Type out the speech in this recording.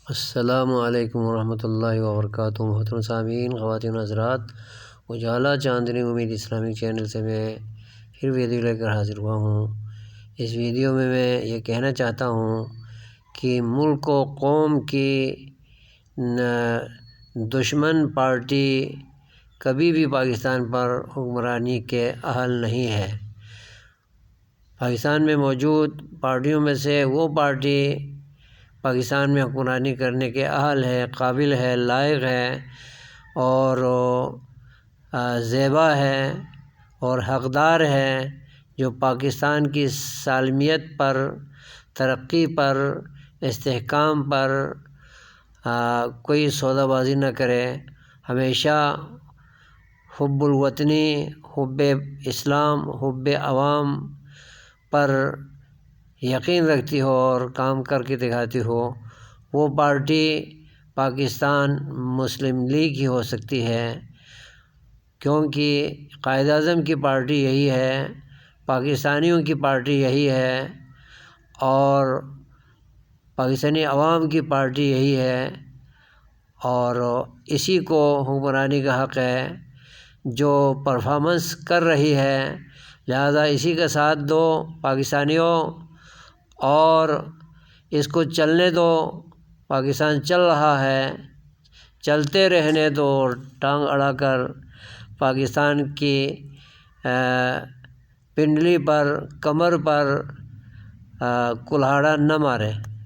السلام علیکم ورحمۃ اللہ وبرکاتہ۔ محترم سامعین، خواتین و حضرات، اجالا چاندنی امید اسلامی چینل سے میں پھر ویڈیو لے کر حاضر ہوا ہوں۔ اس ویڈیو میں یہ کہنا چاہتا ہوں کہ ملک و قوم کی دشمن پارٹی کبھی بھی پاکستان پر حکمرانی کے اہل نہیں ہے۔ پاکستان میں موجود پارٹیوں میں سے وہ پارٹی پاکستان میں حکمرانی کرنے کے اہل ہے، قابل ہے، لائق ہے اور زیبا ہے اور حقدار ہے، جو پاکستان کی سالمیت پر، ترقی پر، استحکام پر کوئی سودا بازی نہ کرے، ہمیشہ حب الوطنی، حب اسلام، حب عوام پر یقین رکھتی ہو اور کام کر کے دکھاتی ہو، وہ پارٹی پاکستان مسلم لیگ ہی ہو سکتی ہے، کیونکہ قائد اعظم کی پارٹی یہی ہے، پاکستانیوں کی پارٹی یہی ہے اور پاکستانی عوام کی پارٹی یہی ہے، اور اسی کو حکمرانی کا حق ہے، جو پرفارمنس کر رہی ہے، لہذا اسی کا ساتھ دو پاکستانیوں اور اس کو چلنے دو۔ پاکستان چل رہا ہے، چلتے رہنے دو، ٹانگ اڑا کر پاکستان کی پنڈلی پر، کمر پر کلہاڑا نہ مارے۔